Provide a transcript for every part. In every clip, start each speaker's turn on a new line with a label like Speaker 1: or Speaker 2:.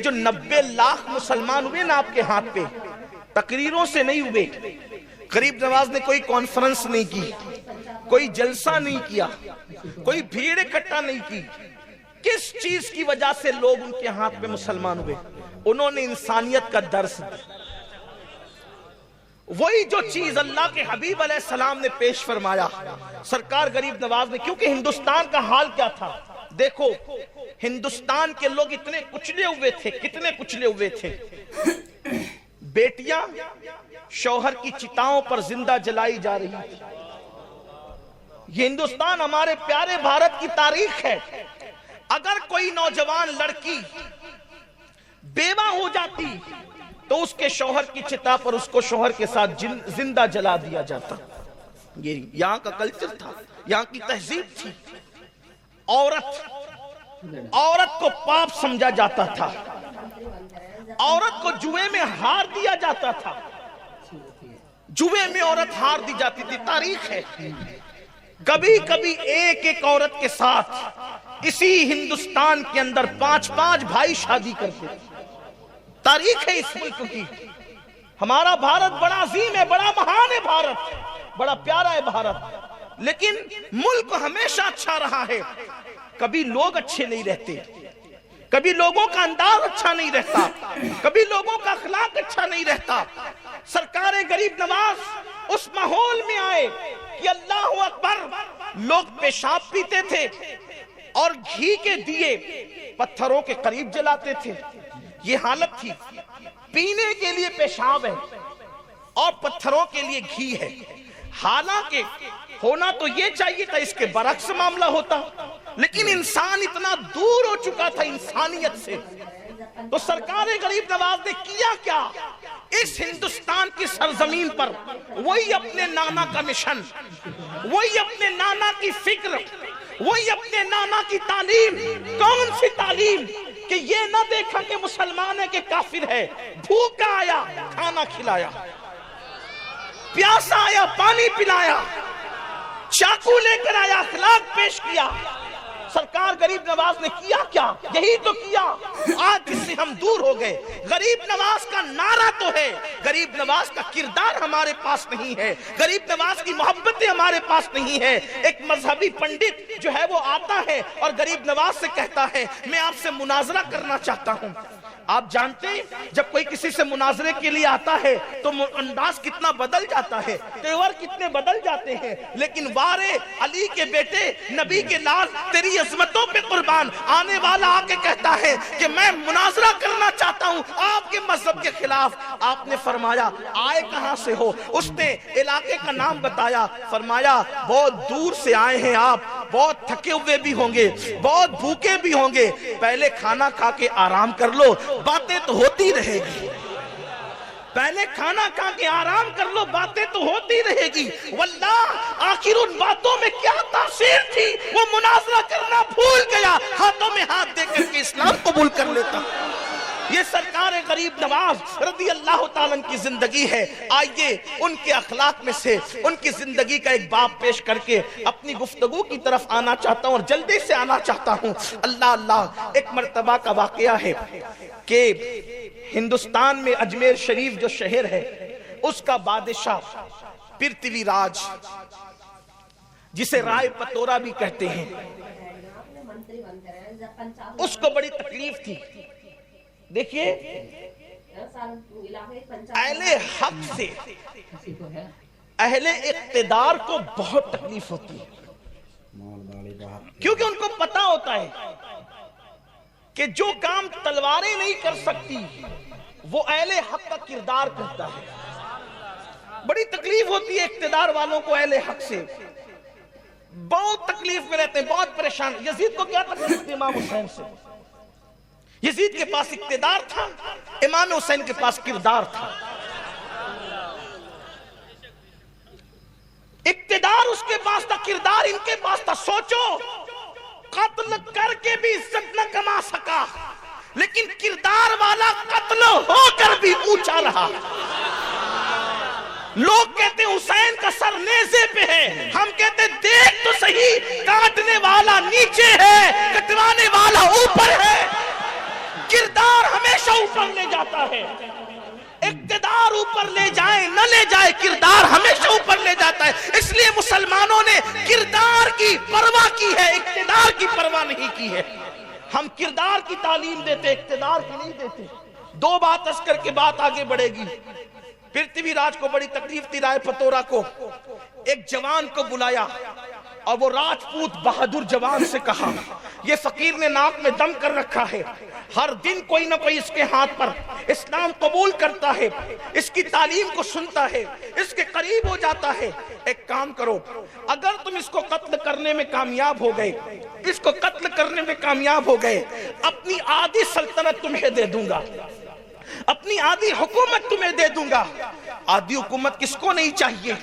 Speaker 1: جو 90 لاکھ مسلمان ہوئے نا آپ کے ہاتھ پہ، تقریروں سے نہیں ہوئے، غریب نواز نے کوئی کانفرنس نہیں کی، کوئی جلسہ نہیں کیا، کوئی بھیڑ اکٹھا نہیں کی. کس چیز کی وجہ سے لوگ ان کے ہاتھ پہ مسلمان ہوئے؟ انہوں نے انسانیت کا درس دیا. وہی جو چیز اللہ کے حبیب علیہ السلام نے پیش فرمایا سرکار غریب نواز نے. کیونکہ ہندوستان کا حال کیا تھا دیکھو، ہندوستان کے لوگ اتنے کچلے ہوئے تھے، کتنے کچلے ہوئے تھے. بیٹیاں شوہر کی چتاؤں پر زندہ جلائی جا رہی تھی. یہ ہندوستان ہمارے پیارے بھارت کی تاریخ ہے. اگر کوئی نوجوان لڑکی بیوہ ہو جاتی تو اس کے شوہر کی چتا پر اس کو شوہر کے ساتھ زندہ جلا دیا جاتا. یہ یہاں کا کلچر تھا، یہاں کی تہذیب تھی. عورت کو پاپ سمجھا جاتا تھا، عورت کو جوئے میں ہار دیا جاتا تھا، جوئے میں عورت ہار دی جاتی تھی. تاریخ ہے. کبھی کبھی ایک ایک عورت کے ساتھ اسی ہندوستان کے اندر 5 بھائی شادی کرتے تھے. تاریخ ہے اس ملک کی. ہمارا بھارت بڑا عظیم ہے، بڑا مہان ہے بھارت، بڑا پیارا ہے بھارت. لیکن ملک ہمیشہ اچھا رہا ہے. کبھی لوگ اچھے نہیں رہتے، کبھی لوگوں کا انداز اچھا نہیں رہتا، کبھی لوگوں کا اخلاق اچھا نہیں رہتا. سرکار غریب نواز اس ماحول میں آئے کہ اللہ اکبر، لوگ پیشاب پیتے تھے اور گھی کے دیے پتھروں کے قریب جلاتے تھے. یہ حالت تھی. پینے کے لیے پیشاب ہے اور پتھروں کے لیے گھی ہے. حالانکہ ہونا تو یہ چاہیے تھا اس کے برعکس معاملہ ہوتا، لیکن انسان اتنا دور ہو چکا تھا انسانیت سے. تو سرکار غریب نواز نے کیا کیا؟ اس ہندوستان کی سرزمین پر وہی اپنے نانا کا مشن، وہی اپنے نانا کی فکر، وہی اپنے نانا کی تعلیم. کون سی تعلیم؟ کہ یہ نہ دیکھا کہ مسلمان ہے کہ کافر ہے. بھوکا آیا کھانا کھلایا، پیاسا آیا پانی پلایا، چاقو لے کر آیا اخلاق پیش کیا. سرکار غریب نواز نے کیا کیا؟ یہی تو کیا. آج اس سے ہم دور ہو گئے. غریب نواز کا نعرہ تو ہے، غریب نواز کا کردار ہمارے پاس نہیں ہے، غریب نواز کی محبتیں ہمارے پاس نہیں ہے. ایک مذہبی پنڈت جو ہے وہ آتا ہے اور غریب نواز سے کہتا ہے میں آپ سے مناظرہ کرنا چاہتا ہوں. آپ جانتے ہیں جب کوئی کسی سے مناظرے کے لیے آتا ہے تو انداز کتنا بدل جاتا ہے، تیور کتنے بدل جاتے ہیں. لیکن وارے علی کے بیٹے نبی کے لال تیری عظمتوں پہ قربان، آنے والا آ کے کہتا ہے کہ میں مناظرہ کرنا چاہتا ہوں آپ کے مذہب کے خلاف. آپ نے فرمایا آئے کہاں سے ہو؟ اس نے علاقے کا نام بتایا. فرمایا بہت دور سے آئے ہیں آپ، بہت تھکے ہوئے بھی ہوں گے، بہت بھوکے بھی ہوں گے، پہلے کھانا کھا کے آرام کر لو، باتیں تو ہوتی رہے گی. پہلے کھانا کھا کے آرام کر لو، باتیں تو ہوتی رہے گی. واللہ آخر ان باتوں میں کیا تاثیر تھی، وہ مناظرہ کرنا بھول گیا، ہاتھوں میں ہاتھ دے کر کے اسلام قبول کر لیتا. یہ سرکار غریب نواز رضی اللہ تعالیٰ کی زندگی ہے. آئیے ان کے اخلاق میں سے ان کی زندگی کا ایک باب پیش کر کے اپنی گفتگو کی طرف آنا چاہتا ہوں اور جلدی سے آنا چاہتا ہوں. اللہ ایک مرتبہ کا واقعہ ہے کہ ہندوستان میں اجمیر شریف جو شہر ہے اس کا بادشاہ پرتوی راج، جسے رائے پتورا بھی کہتے ہیں، اس کو بڑی تکلیف تھی. دیکھیے اہل حق سے، اہل اقتدار کو بہت تکلیف ہوتی ہے، کیونکہ ان کو پتا ہوتا ہے کہ جو کام تلواریں نہیں کر سکتی وہ اہل حق کا کردار کرتا ہے. بڑی تکلیف ہوتی ہے اقتدار والوں کو اہل حق سے، بہت تکلیف میں رہتے ہیں، بہت پریشان. یزید کو کیا تکلیف تھی امام حسین سے؟ یزید کے پاس اقتدار تھا، امام حسین کے پاس کردار تھا. اقتدار اس کے پاس تھا، کردار ان کے پاس تھا. سوچو قتل کر کے بھی عزت نہ کما سکا، لیکن کردار والا قتل ہو کر بھی اونچا رہا. لوگ کہتے ہیں حسین کا سر نیزے پہ ہے، ہم کہتے ہیں دیکھ تو صحیح، کاٹنے والا نیچے ہے، کٹوانے والا اوپر ہے. کردار ہمیشہ اوپر لے جاتا ہے. اقتدار اوپر لے جائے نہ لے جائے، کردار ہمیشہ اوپر لے جاتا ہے. اس لیے مسلمانوں نے کردار کی پرواہ کی ہے، اقتدار کی پرواہ نہیں کی ہے. ہم کردار کی تعلیم دیتے، اقتدار کی نہیں دیتے. دو بات عرض کر کے بات آگے بڑھے گی. پرتھوی راج کو بڑی تکلیف تھی، رائے پتورا کو ایک جوان کو بلایا اور وہ راجپوت بہادر جوان سے کہا، یہ فقیر نے ناک میں دم کر رکھا ہے، ہر دن کوئی نہ کوئی اس کے ہاتھ پر اسلام قبول کرتا ہے، اس کی تعلیم کو سنتا ہے، اس کے قریب ہو جاتا ہے. ایک کام کرو، اگر تم اس کو قتل کرنے میں کامیاب ہو گئے، اس کو قتل کرنے میں کامیاب ہو گئے، اپنی آدھی سلطنت تمہیں دے دوں گا، اپنی آدھی حکومت تمہیں دے دوں گا. آدھی حکومت کس کو نہیں چاہیے؟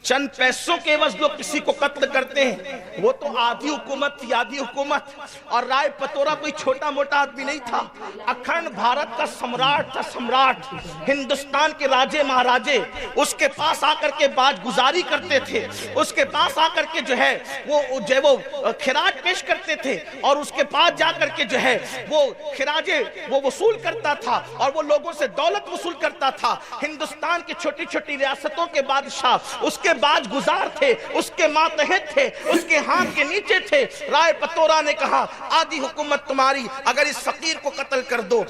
Speaker 1: چند پیسوں کے عوض لوگ کسی کو قتل کرتے ہیں. وہ تو آدھی حکومت تھی، آدھی حکومت. اور رائے پتورا کوئی چھوٹا موٹا آدمی نہیں تھا، اکھنڈ بھارت کا سمراٹ تھا، سمراٹ. ہندوستان کے راجے مہاراجے اس کے پاس آ کر کے باج گزاری کرتے تھے، اس کے پاس آ کر کے جو ہے وہ خراج پیش کرتے تھے، اور اس کے پاس جا کر کے جو ہے وہ خراجے وہ وصول کرتا تھا اور وہ لوگوں سے دولت وصول کرتا تھا. ہندوستان کی چھوٹی چھوٹی ریاستوں کے بادشاہ اس کے باج گزار تھے، اس کے ماتحت تھے، اس کے ہاتھ کے نیچے تھے. رائے پتورا نے کہا آدھی حکومت تمہاری اگر اس فقیر کو قتل کر دو.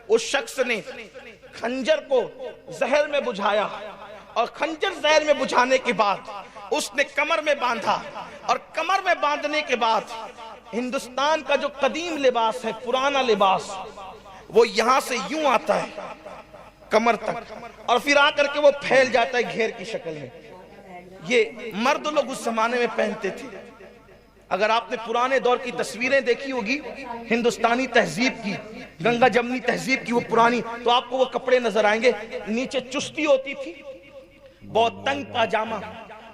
Speaker 1: اس شخص نے خنجر کو زہر میں بجھایا، اور خنجر زہر میں بجھانے کے بعد اس نے کمر میں باندھا، اور کمر میں باندھنے کے بعد ہندوستان کا جو قدیم لباس ہے، پرانا لباس، وہ یہاں سے یوں آتا ہے کمر تک، اور پھر آ کر کے وہ پھیل جاتا ہے گھیر کی شکل میں. یہ مرد لوگ اس زمانے میں پہنتے تھے. اگر آپ نے پرانے دور کی تصویریں دیکھی ہوگی ہندوستانی تہذیب کی، گنگا جمنی تہذیب کی، وہ پرانی، تو آپ کو وہ کپڑے نظر آئیں گے. نیچے چستی ہوتی تھی، بہت تنگ پاجامہ،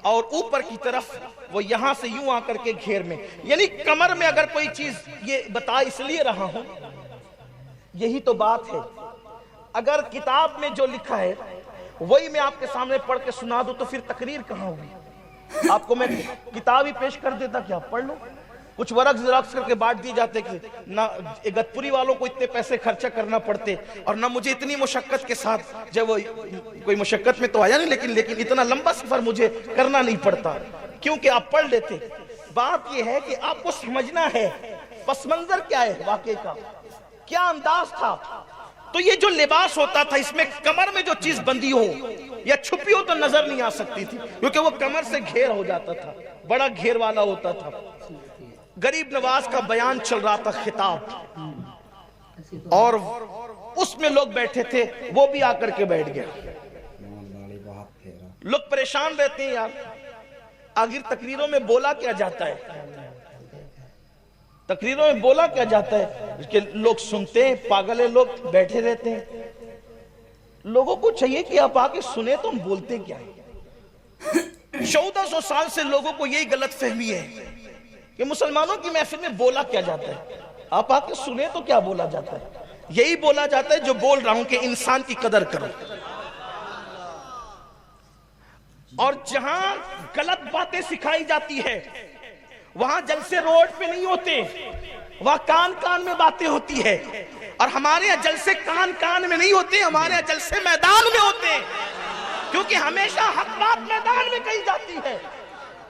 Speaker 1: اور اوپر کی طرف وہ یہاں سے یوں آ کر کے گھیر میں. یعنی کمر میں اگر کوئی چیز، یہ بتا اس لیے رہا ہوں، یہی تو بات ہے. اگر کتاب میں جو لکھا ہے وہی میں آپ کے سامنے پڑھ کے سنا دوں تو پھر تقریر کہاں ہوگی؟ آپ کو میں کتاب ہی پیش کر دیتا کہ آپ پڑھ لو. کچھ ورق زراکس کر کے بانٹ دی جاتے کہ نہ اگتپوری والوں کو اتنے پیسے خرچہ کرنا پڑتے، اور نہ مجھے اتنی مشقت کے ساتھ، جب وہ کوئی مشقت میں تو آیا نہیں، لیکن اتنا لمبا سفر مجھے کرنا نہیں پڑتا، کیونکہ آپ پڑھ لیتے. بات یہ ہے کہ آپ کو سمجھنا ہے پس منظر کیا ہے واقعے کا، کیا انداز تھا. تو یہ جو لباس ہوتا تھا، اس میں کمر میں جو چیز بندی ہو یا چھپی ہو تو نظر نہیں آ سکتی تھی، کیونکہ وہ کمر سے گھیر ہو جاتا تھا، بڑا گھیر والا ہوتا تھا. غریب نواز کا بیان چل رہا تھا، خطاب، اور اس میں لوگ بیٹھے تھے، وہ بھی آ کر کے بیٹھ گیا. لوگ پریشان رہتے ہیں یار، آخر تقریروں میں بولا کیا جاتا ہے، تقریروں میں بولا کیا جاتا ہے کہ لوگ سنتے ہیں، پاگل لوگ بیٹھے رہتے ہیں. لوگوں کو چاہیے کہ آپ آکے سنیں تو ہم بولتے کیا ہیں. 1400 سال سے لوگوں کو یہی غلط فہمی ہے کہ مسلمانوں کی محفل میں بولا کیا جاتا ہے. آپ آکے سنیں تو کیا بولا جاتا ہے؟ یہی بولا جاتا ہے جو بول رہا ہوں کہ انسان کی قدر کرو. اور جہاں غلط باتیں سکھائی جاتی ہے وہاں جلسے روڈ پہ نہیں ہوتے، وہاں کان کان میں باتیں ہوتی ہے. اور ہمارے یہاں جلسے کان کان میں نہیں ہوتے، ہمارے یہاں جلسے میدان میں ہوتے ہیں، کیونکہ ہمیشہ حق بات میدان میں کہی جاتی ہے.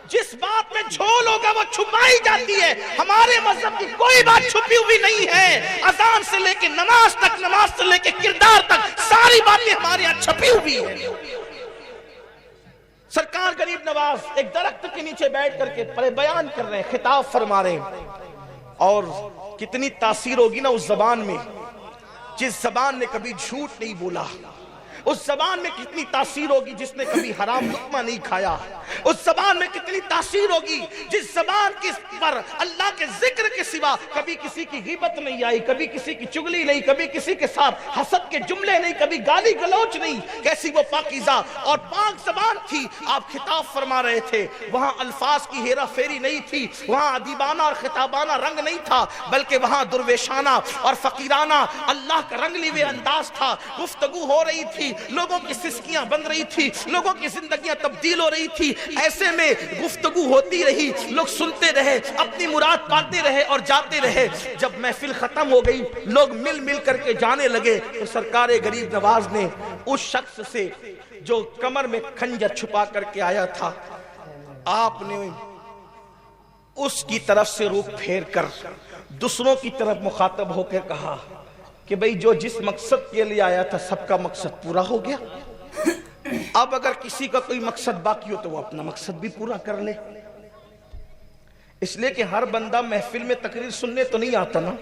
Speaker 1: جس بات میں جھول ہوگا وہ چھپائی جاتی ہے. ہمارے مذہب کی کوئی بات چھپی ہوئی نہیں ہے. اذان سے لے کے نماز تک، نماز سے لے کے کردار تک، ساری باتیں ہمارے یہاں چھپی ہوئی ہیں. سرکار غریب نواز ایک درخت کے نیچے بیٹھ کر کے بیان کر رہے ہیں، خطاب فرما رہے ہیں. اور کتنی تاثیر ہوگی نا اس زبان میں، جس زبان نے کبھی جھوٹ نہیں بولا. اس زبان میں کتنی تاثیر ہوگی جس نے کبھی حرام لقمہ نہیں کھایا. اس زبان میں کتنی تاثیر ہوگی جس زبان پر اللہ کے ذکر کے سوا کبھی کسی کی غیبت نہیں آئی، کبھی کسی کی چگلی نہیں، کبھی کسی کے ساتھ حسد کے جملے نہیں، کبھی گالی گلوچ نہیں. کیسی وہ پاکیزہ اور پاک زبان تھی. آپ خطاب فرما رہے تھے، وہاں الفاظ کی ہیرا پھیری نہیں تھی، وہاں ادیبانہ اور خطابانہ رنگ نہیں تھا، بلکہ وہاں درویشانہ اور فقیرانہ اللہ کا رنگ لیوے انداز تھا. گفتگو ہو رہی تھی لوگوں کی سسکیاں بن رہی تھی، لوگوں کی زندگیاں تبدیل ہو رہی تھی. ایسے میں گفتگو ہوتی رہی، لوگ سنتے رہے، اپنی مراد پاتے رہے اور جاتے رہے. جب محفل ختم ہو گئی، لوگ مل مل کر کے جانے لگے، تو سرکار غریب نواز نے اس شخص سے جو کمر میں خنجر چھپا کر کے آیا تھا، آپ نے اس کی طرف سے رخ پھیر کر دوسروں کی طرف مخاطب ہو کے کہا کہ بھئی جو جس مقصد کے لیے آیا تھا سب کا مقصد پورا ہو گیا. اب اگر کسی کا کوئی مقصد باقی ہو تو وہ اپنا مقصد بھی پورا کر لے. اس لیے کہ ہر بندہ محفل میں تقریر سننے تو نہیں آتا نا.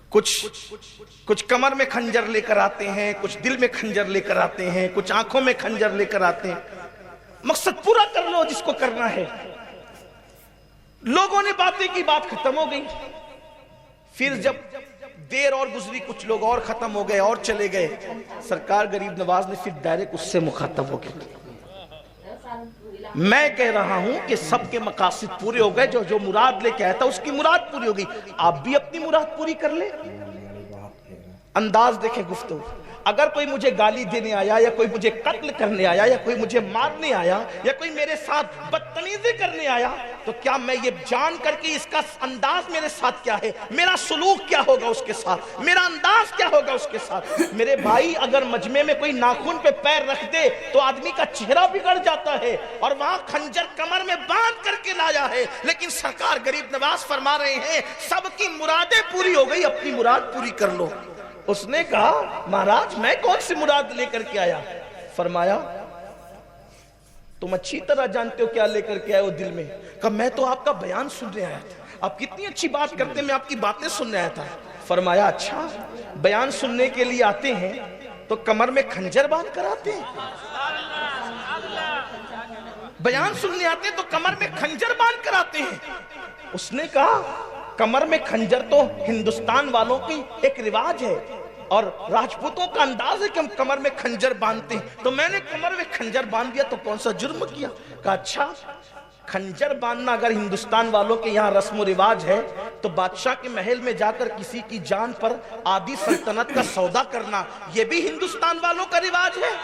Speaker 1: کچھ کمر میں خنجر لے کر آتے ہیں، کچھ دل میں خنجر لے کر آتے ہیں، کچھ آنکھوں میں خنجر لے کر آتے ہیں. مقصد پورا کر لو جس کو کرنا ہے. لوگوں نے باتیں کی، بات ختم ہو گئی. پھر جب دیر اور گزری، کچھ لوگ اور ختم ہو گئے اور چلے گئے، سرکار غریب نواز نے پھر ڈائریکٹ اس سے مخاطب ہو گئے. میں کہہ رہا ہوں کہ سب کے مقاصد پورے ہو گئے، جو مراد لے کے آیا تھا اس کی مراد پوری ہو گئی. آپ بھی اپنی مراد پوری کر لیں. انداز دیکھیں گفتگو. اگر کوئی مجھے گالی دینے آیا، یا کوئی مجھے قتل کرنے آیا، یا کوئی مجھے مارنے آیا، یا کوئی میرے ساتھ بدتمیزی کرنے آیا، تو کیا میں یہ جان کر کے اس کا انداز میرے ساتھ کیا ہے، میرا سلوک کیا ہوگا اس کے ساتھ، میرا انداز کیا ہوگا اس کے ساتھ. میرے بھائی، اگر مجمع میں کوئی ناخن پہ پیر رکھ دے تو آدمی کا چہرہ بگڑ جاتا ہے، اور وہاں خنجر کمر میں باندھ کر کے لایا ہے. لیکن سرکار غریب نواز فرما رہے ہیں سب کی مرادیں پوری ہو گئی، اپنی مراد پوری کر لو. اس نے کہا مہاراج میں کون سی مراد لے کر کے آیا؟ فرمایا تم اچھی طرح جانتے ہو کیا لے کر کے آئے ہو دل میں. کہا میں تو آپ کا بیان سننے آیا تھا، آپ کتنی اچھی بات کرتے، میں آپ کی باتیں سننے آیا تھا. فرمایا اچھا، بیان سننے کے لیے آتے ہیں تو کمر میں خنجر باندھ کر آتے ہیں؟ بیان سننے آتے ہیں تو کمر میں خنجر باندھ کر آتے ہیں؟ اس نے کہا کمر میں خنجر تو ہندوستان والوں کی ایک رواج ہے، اور راجپوتوں کا انداز ہے کہ ہم کمر میں خنجر باندھتے ہیں، تو میں نے کمر میں خنجر باندھ دیا تو کون سا جرم کیا؟ کہا اچھا، خنجر باندھنا اگر ہندوستان والوں کے یہاں رسم و رواج ہے تو بادشاہ کے محل میں جا کر کسی کی جان پر آدھی سلطنت کا سودا کرنا یہ بھی ہندوستان والوں کا رواج ہے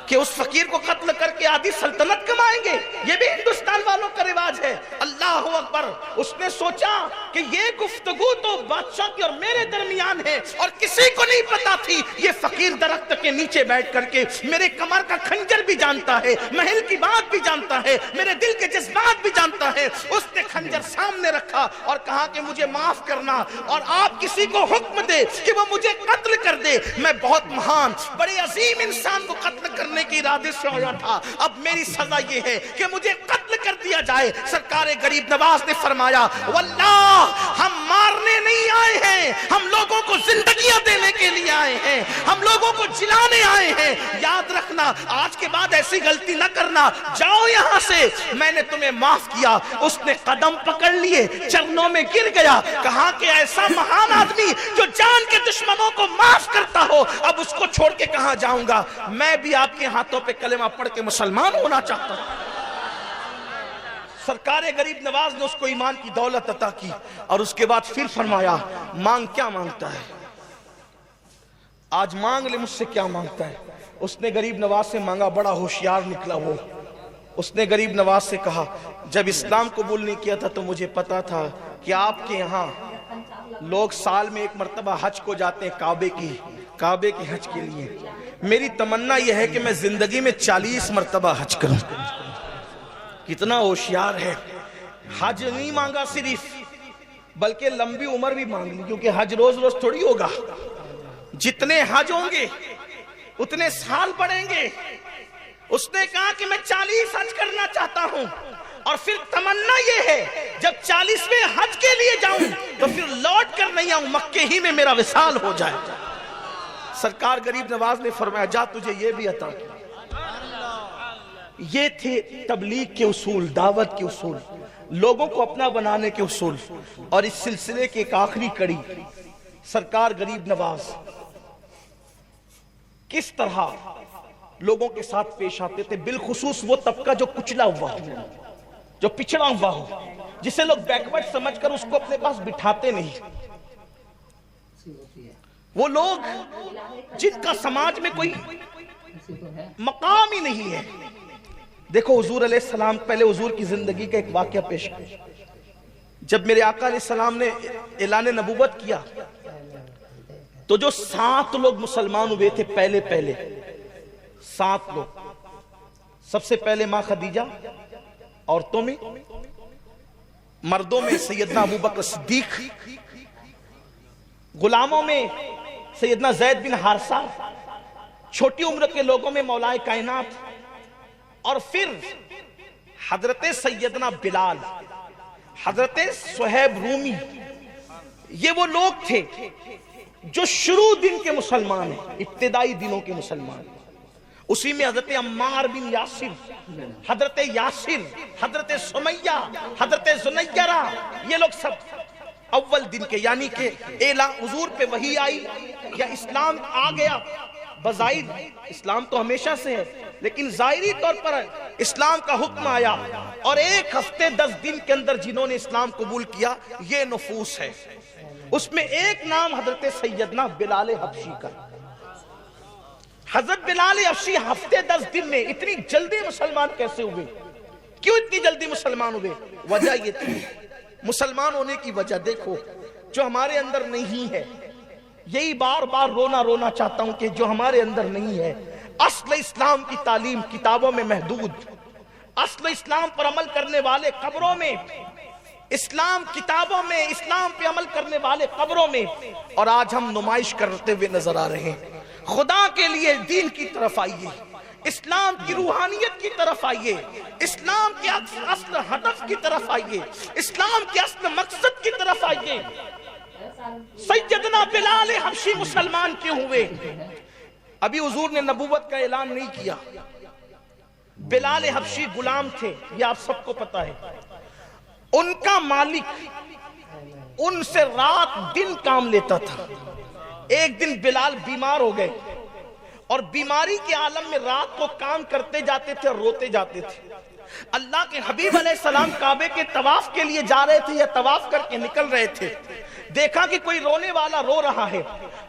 Speaker 1: کہ اس فقیر کو قتل کر کے آدھی سلطنت کمائیں گے، یہ بھی ہندوستان والوں کا رواج ہے. اللہ اکبر. اس نے سوچا کہ یہ گفتگو تو بادشاہ کی اور میرے درمیان ہے، اور کسی کو نہیں پتا تھی یہ فقیر درخت کے نیچے بیٹھ کر کے میرے کمر کا خنجر بھی جانتا ہے، محل کی بات بھی جانتا ہے، میرے دل کے جذبات بھی جانتا ہے. اس نے خنجر سامنے رکھا اور کہا کہ مجھے معاف کرنا، اور آپ کسی کو حکم دے کہ وہ مجھے قتل کر دے. میں بہت مہان بڑے عظیم انسان کو قتل کرنے کے ارادے سے آیا تھا، اب میری سزا یہ ہے کہ مجھے قتل کر دیا جائے. سرکار غریب نواز نے فرمایا واللہ ہم مارنے نہیں آئے ہیں، ہم لوگوں کو زندگیاں دینے کے لیے آئے ہیں، ہم لوگوں کو جلانے آئے ہیں. یاد رکھنا آج کے بعد ایسی غلطی نہ کرنا، جاؤ یہاں سے، میں نے تمہیں معاف کیا. اس نے قدم پکڑ لیے، چرنوں میں گر گیا. کہا کہ ایسا مہان آدمی جو جان کے دشمنوں کو معاف کرتا ہو، اب اس کو چھوڑ کے کہاں جاؤں گا؟ میں بھی آپ کے ہاتھوں پہ کلمہ پڑھ کے مسلمان ہونا چاہتا ہوں. سرکار غریب نواز نے اس کو ایمان کی دولت عطا کی، اور اس کے بعد پھر فرمایا مانگ کیا مانگتا ہے، آج مانگ لے مجھ سے کیا مانگتا ہے. اس نے غریب نواز سے مانگا، بڑا ہوشیار نکلا وہ. اس نے غریب نواز سے کہا جب اسلام قبول نہیں کیا تھا تو مجھے پتا تھا کہ آپ کے یہاں لوگ سال میں ایک مرتبہ حج کو جاتے ہیں، کعبے کے حج کے لیے. میری تمنا یہ ہے کہ میں زندگی میں 40 مرتبہ حج کروں. کتنا ہوشیار ہے. حج نہیں مانگا صرف، بلکہ لمبی عمر بھی مانگ لی، کیونکہ حج روز روز تھوڑی ہوگا. جتنے حج ہوں گے اتنے سال بڑھیں گے. اس نے کہا کہ میں 40 حج کرنا چاہتا ہوں، اور پھر تمنا یہ ہے جب 40ویں حج کے لیے جاؤں تو پھر لوٹ کر نہیں آؤں، مکے ہی میں میرا وصال ہو جائے. سرکار غریب نواز نے فرمایا جا تجھے یہ بھی عطا کیا. یہ تھے تبلیغ کے اصول، دعوت کے اصول، لوگوں کو اپنا بنانے کے اصول. اور اس سلسلے کی ایک آخری کڑی، سرکار غریب نواز کس طرح لوگوں کے ساتھ پیش آتے تھے، بالخصوص وہ طبقہ جو کچلا ہوا ہو، جو پچھڑا ہوا ہو، جسے لوگ بیکورڈ سمجھ کر اس کو اپنے پاس بٹھاتے نہیں. وہ لوگ جن کا سماج میں کوئی مقام ہی نہیں ہے. دیکھو حضور علیہ السلام, پہلے حضور کی زندگی کا ایک واقعہ پیش کر. جب میرے آقا علیہ السلام نے اعلان نبوت کیا تو جو 7 لوگ مسلمان ہوئے تھے پہلے 7 لوگ. سب سے پہلے ماں خدیجہ, عورتوں میں. مردوں میں سیدنا ابوبکر صدیق, غلاموں میں سیدنا زید بن حارثہ, چھوٹی عمر کے لوگوں میں مولا کائنات, اور پھر حضرت سیدنا بلال, حضرت صہیب رومی. یہ وہ لوگ تھے جو شروع دن کے مسلمان ہیں, ابتدائی دنوں کے مسلمان. اسی میں حضرت عمار بن یاسر, حضرت یاسر, حضرت سمیہ, حضرت زنیرہ, یہ لوگ سب اول دن کے, یعنی کہ اعلان حضور پہ وحی آئی یا اسلام آ گیا. بظاہر اسلام تو ہمیشہ سے ہے, لیکن ظاہری طور پر اسلام کا حکم آیا, اور 1 ہفتے 10 دن کے اندر جنہوں نے اسلام قبول کیا یہ نفوس ہے. اس میں ایک نام حضرت سیدنا بلال حبشی کا. حضرت بلال حبشی ہفتے 10 دن میں اتنی جلدی مسلمان کیسے ہوئے؟ کیوں اتنی جلدی مسلمان ہوئے؟ وجہ یہ تھی. مسلمان ہونے کی وجہ دیکھو, جو ہمارے اندر نہیں ہے, یہی بار بار رونا چاہتا ہوں کہ جو ہمارے اندر نہیں ہے. اصل اسلام کی تعلیم کتابوں میں محدود, اصل اسلام پر عمل کرنے والے قبروں میں, اسلام کتابوں میں اسلام پہ عمل کرنے والے قبروں میں, اور آج ہم نمائش کرتے ہوئے نظر آ رہے ہیں. خدا کے لیے دین کی طرف آئیے, اسلام کی روحانیت کی طرف آئیے, اسلام کے اصل ہدف کی طرف آئیے, اسلام کے اصل مقصد کی طرف آئیے. سیدنا بلال حبشی مسلمان کیوں ہوئے؟ ابھی حضور نے نبوت کا اعلان نہیں کیا. بلال حبشی غلام تھے, یہ آپ سب کو پتا ہے. ان کا مالک ان سے رات دن کام لیتا تھا. ایک دن بلال بیمار ہو گئے, اور بیماری کے عالم میں رات کو کام کرتے جاتے تھے اور روتے جاتے تھے. اللہ کے حبیب علیہ السلام کعبے کے طواف کے لیے جا رہے تھے یا طواف کر کے نکل رہے تھے. دیکھا کہ کوئی رونے والا رو رہا ہے.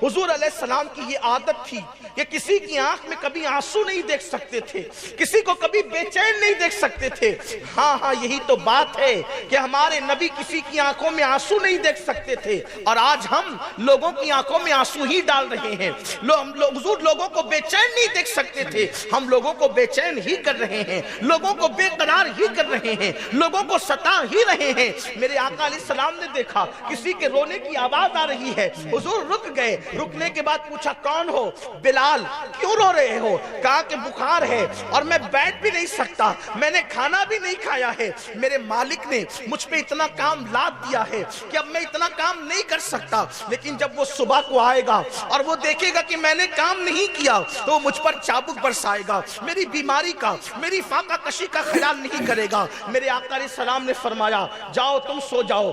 Speaker 1: حضور علیہ السلام کی یہ عادت تھی کہ کسی کی آنکھ میں کبھی آنسو نہیں دیکھ سکتے تھے, کسی کو کبھی بے چین نہیں دیکھ سکتے تھے. ہاں یہی تو بات ہے کہ ہمارے نبی کسی کی آنکھوں میں آنسو نہیں دیکھ سکتے تھے, اور آج ہم لوگوں کی آنکھوں میں آنسو ہی ڈال رہے ہیں. حضور لوگوں کو بے چین نہیں دیکھ سکتے تھے, ہم لوگوں کو بے چین ہی کر رہے ہیں, لوگوں کو بے قرار ہی کر رہے ہیں, لوگوں کو ستا ہی رہے ہیں. میرے آقا علیہ السلام نے دیکھا کسی کے رونے کی آواز آ رہی ہے, حضور رک گئے. رکنے کے بعد پوچھا کون ہو؟ بلال. کیوں رو رہے ہو؟ کہا کہ بخار ہے اور میں بیٹھ بھی نہیں سکتا, میں نے کھانا بھی نہیں کھایا ہے, میرے مالک نے مجھ پہ اتنا کام لاد دیا ہے کہ اب میں اتنا کام نہیں کر سکتا. لیکن جب وہ صبح کو آئے گا اور وہ دیکھے گا کہ میں نے کام نہیں کیا تو وہ مجھ پر چابک برسائے گا, میری بیماری کا, میری فاقہ کشی کا خیال نہیں کرے گا. میرے آقا علیہ السلام نے فرمایا جاؤ تم سو جاؤ.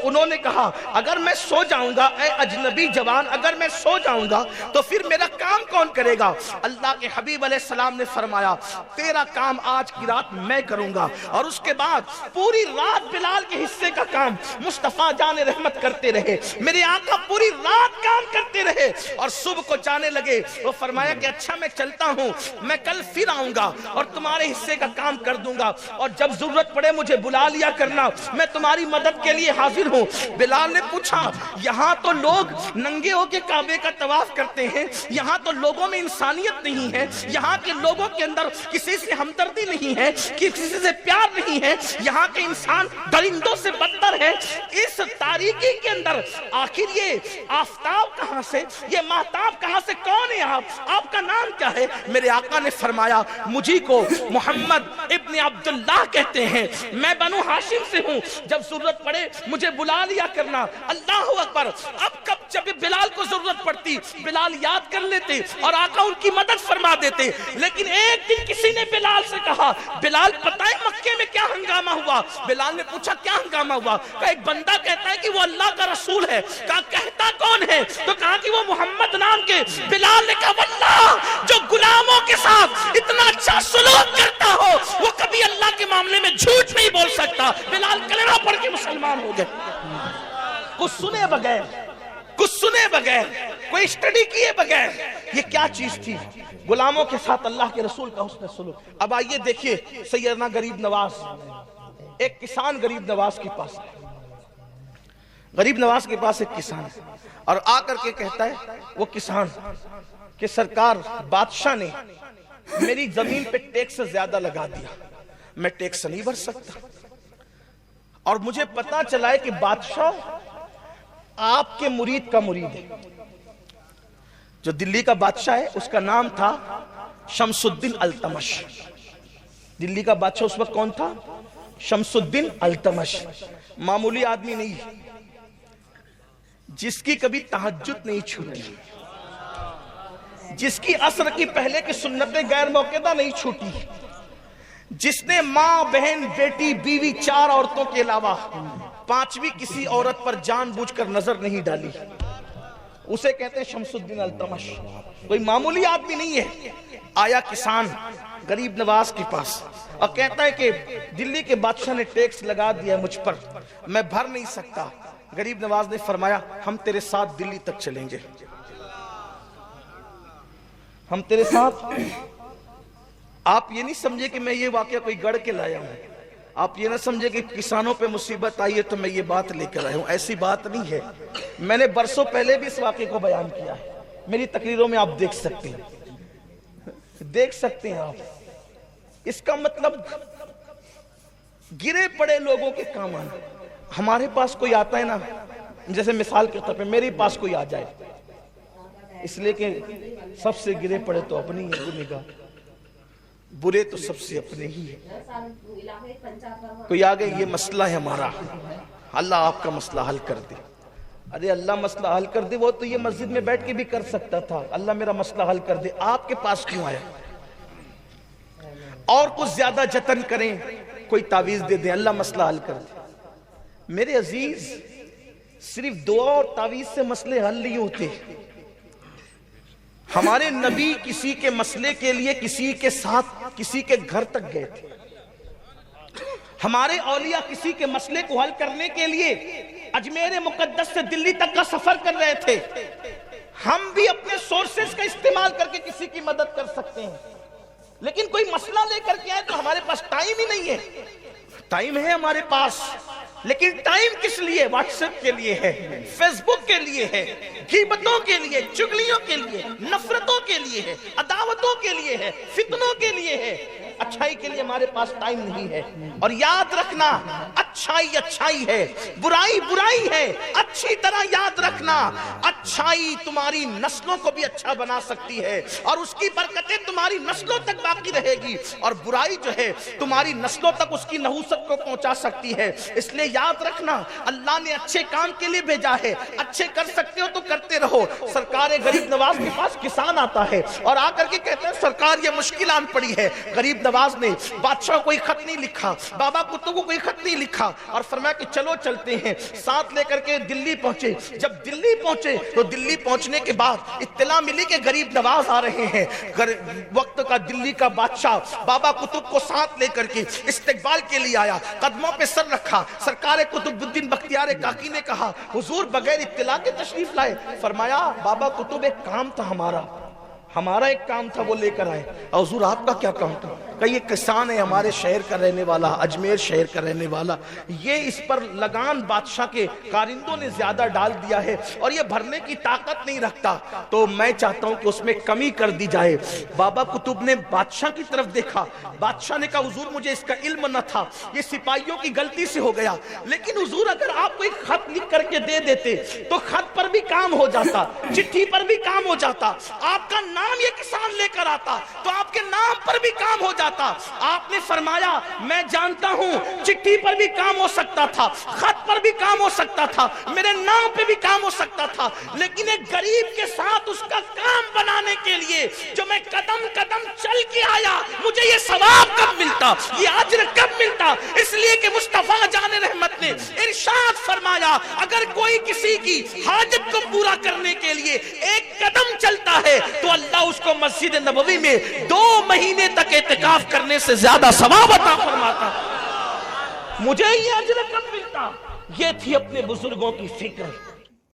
Speaker 1: انہوں نے کہا اگر میں سو جاؤں گا اے اجنبی جوان, اگر میں سو جاؤں گا تو پھر میرا کام کون کرے گا؟ اللہ کے حبیب علیہ السلام نے فرمایا تیرا کام آج کی رات میں کروں گا. اور اس کے بعد پوری رات بلال کے حصے کا کام مصطفیٰ جان رحمت کرتے رہے. میرے آقا پوری رات کام کرتے رہے اور صبح کو جانے لگے. وہ فرمایا کہ اچھا میں چلتا ہوں, میں کل پھر آؤں گا اور تمہارے حصے کا کام کر دوں گا, اور جب ضرورت پڑے مجھے بلا لیا کرنا, میں تمہاری مدد کے لیے حاضر ہوں. بلال نے پوچھا یہاں تو لوگ ننگے ہو کے کعبے کا طواف کرتے ہیں, یہاں تو لوگوں میں انسانیت نہیں ہے, یہاں کے لوگوں کے اندر کسی سے ہمدردی نہیں ہے, کسی سے پیار نہیں ہے, یہاں کے انسان درندوں سے بدتر ہے. اس تاریکی کے اندر آخر یہ آفتاب کہاں سے, یہ مہتاب کہاں سے, کون ہے آپ کا نام کیا ہے؟ میرے آقا نے فرمایا مجھے کو محمد ابن عبداللہ کہتے ہیں, میں بنو ہاشم سے ہوں, جب ضرورت پڑے مجھے بلا لیا کرنا. اللہ اکبر. اب کب جب بلال کو ضرورت پڑتی بلال یاد کر لیتے اور آقا ان کی مدد فرما دیتے. لیکن ایک دن کسی نے بلال سے کہا بلال پتہ ہے مکے میں کیا ہنگامہ ہوا؟ بلال نے پوچھا کیا ہنگامہ ہوا؟ کہا ایک بندہ کہتا ہے کہ وہ اللہ کا رسول ہے. کہا کہتا کون ہے؟ تو کہا کہ وہ محمد نام کے. بلال نے کہا واللہ جو غلاموں کے ساتھ اتنا اچھا سلوک کرتا ہو وہ کبھی اللہ کے معاملے میں جھوٹ نہیں بول سکتا. بلال کلمہ پڑھ کے مسلمان ہو گئے. کچھ سنے بغیر کچھ سنے بغیر، کوئی اسٹڈی کیے بغیر. یہ کیا چیز تھی؟ غلاموں کے ساتھ اللہ کے رسول کا حسن سلوک. اب آئیے دیکھیے سیدنا غریب نواز، ایک کسان غریب نواز کے پاس، غریب نواز کے پاس ایک کسان ہے، اور آ کر کے کہتا ہے وہ کسان کہ سرکار بادشاہ نے میری زمین پہ ٹیکس زیادہ لگا دیا، میں ٹیکس نہیں بھر سکتا، اور مجھے پتا چلا ہے کہ بادشاہ آپ کے مرید کا مرید ہے. جو دلی کا بادشاہ ہے اس کا نام تھا شمس الدین التمش. دلی کا بادشاہ اس وقت کون تھا؟ شمس الدین التمش. معمولی آدمی نہیں، جس کی کبھی تہجد نہیں چھوٹی، جس کی عصر کی پہلے کی سنتیں غیر موقعہ نہیں چھوٹی، جس نے ماں، بہن، بیٹی، بیوی، 4 عورتوں کے علاوہ 5ویں کسی عورت پر جان بوجھ کر نظر نہیں ڈالی، اسے کہتے ہیں شمس الدین التمش. کوئی معمولی آدمی نہیں ہے. آیا کسان غریب نواز کے پاس اور کہتا ہے کہ دلی کے بادشاہ نے ٹیکس لگا دیا مجھ پر، میں بھر نہیں سکتا. غریب نواز نے فرمایا ہم تیرے ساتھ دلی تک چلیں گے، ہم تیرے ساتھ. آپ یہ نہیں سمجھے کہ میں یہ واقعہ کوئی گڑھ کے لایا ہوں، آپ یہ نہ سمجھے کہ کسانوں پہ مصیبت آئی ہے تو میں یہ بات لے کر آیا ہوں. ایسی بات نہیں ہے. میں نے برسوں پہلے بھی اس واقعے کو بیان کیا ہے، میری تقریروں میں آپ دیکھ سکتے ہیں آپ. اس کا مطلب گرے پڑے لوگوں کے کام آنا. ہمارے پاس کوئی آتا ہے نا، جیسے مثال کے طور پہ میرے پاس کوئی آ جائے، اس لیے کہ سب سے گرے پڑے تو اپنی ہے نگاہ، برے تو سب سے اپنے ہی ہے. کوئی آگے یہ مسئلہ ہے ہمارا، اللہ آپ کا مسئلہ حل کر دے. ارے اللہ مسئلہ حل کر دے، وہ تو یہ مسجد میں بیٹھ کے بھی کر سکتا تھا. اللہ میرا مسئلہ حل کر دے، آپ کے پاس کیوں آیا؟ اور کچھ زیادہ جتن کریں، کوئی تعویذ دے دیں، اللہ مسئلہ حل کر دے. میرے عزیز، صرف دعا اور تعویذ سے مسئلے حل نہیں ہوتے. ہمارے نبی کسی کے مسئلے کے لیے کسی کے ساتھ کسی کے گھر تک گئے تھے. ہمارے اولیاء کسی کے مسئلے کو حل کرنے کے لیے اجمیر مقدس سے دلی تک کا سفر کر رہے تھے. ہم بھی اپنے سورسز کا استعمال کر کے کسی کی مدد کر سکتے ہیں، لیکن کوئی مسئلہ لے کر کے آئے تو ہمارے پاس ٹائم ہی نہیں ہے. ٹائم ہے ہمارے پاس، لیکن ٹائم کس لیے؟ واٹس ایپ کے لیے ہے، فیس بک کے لیے ہے، غیبتوں کے لیے، چگلیوں کے لیے، نفرتوں کے لیے ہے، عداوتوں کے لیے ہے، فتنوں کے لیے ہے. اچھائی کے لیے ہمارے پاس ٹائم نہیں ہے. اور یاد رکھنا، اچھائی اچھائی ہے، برائی برائی ہے. اچھی طرح یاد رکھنا، اچھائی تمہاری نسلوں کو بھی اچھا بنا سکتی ہے، اور اس کی برکتیں تمہاری نسلوں تک باقی رہے گی، اور برائی جو ہے تمہاری نسلوں تک اس کی نحوست کو پہنچا سکتی ہے. اس لیے یاد رکھنا، اللہ نے اچھے کام کے لیے بھیجا ہے، اچھے کر سکتے ہو تو کرتے رہو. سرکار غریب نواز کے پاس کسان آتا ہے اور آ کر کے کہتے ہیں سرکار یہ مشکل آن پڑی ہے. غریب نواز نے بادشاہ کوئی خط نہیں لکھا، بابا کتب کو کوئی خط نہیں لکھا، اور فرمایا کہ چلو چلتے ہیں. ساتھ لے کر کے دلی پہنچے. جب دلی پہنچے تو دلی پہنچنے کے بعد اطلاع ملی کہ غریب نواز آ رہے ہیں. وقت کا دلی کا بادشاہ بابا کتب کو ساتھ لے کر کے استقبال کے لیے آیا، قدموں پہ سر رکھا. سرکار قطب الدین بختیار کاکی نے کہا حضور بغیر اطلاع کے تشریف لائے. فرمایا بابا کتب ایک کام تھا ہمارا ایک کام تھا وہ لے کر آئے. حضور آپ کا کیا کام تھا؟ کہ یہ کسان ہے ہمارے شہر کا رہنے والا، اجمیر شہر کا رہنے والا، یہ اس پر لگان بادشاہ کے کارندوں نے زیادہ ڈال دیا ہے اور یہ بھرنے کی طاقت نہیں رکھتا، تو میں چاہتا ہوں کہ اس میں کمی کر دی جائے. بابا کتب نے بادشاہ کی طرف دیکھا. بادشاہ نے کہا حضور مجھے اس کا علم نہ تھا، یہ سپاہیوں کی غلطی سے ہو گیا، لیکن حضور اگر آپ کو ایک خط لکھ کر کے دے دیتے تو خط پر بھی کام ہو جاتا، چٹھی پر بھی کام ہو جاتا، آپ کا نام یہ کسان لے کر آتا تو آپ کے نام پر بھی کام ہو جاتا. آپ نے فرمایا میں جانتا ہوں چٹھی پر بھی کام ہو سکتا تھا، خط پر بھی کام ہو سکتا تھا، میرے نام پہ بھی کام ہو سکتا تھا، لیکن ایک غریب کے ساتھ اس کا کام بنانے کے لیے جو میں قدم قدم چل کے آیا، مجھے یہ ثواب کب ملتا، یہ اجر کب ملتا؟ اس لیے کہ مصطفیٰ جان رحمت نے ارشاد فرمایا اگر کوئی کسی کی حاجت کو پورا کرنے کے لیے ایک قدم چلتا ہے تو اللہ اس کو مسجد نبوی میں 2 مہینے تک اعتکاف کرنے سے زیادہ ثواب عطا فرماتا. مجھے یہ اجر کب ملتا؟ یہ تھی اپنے بزرگوں کی فکر.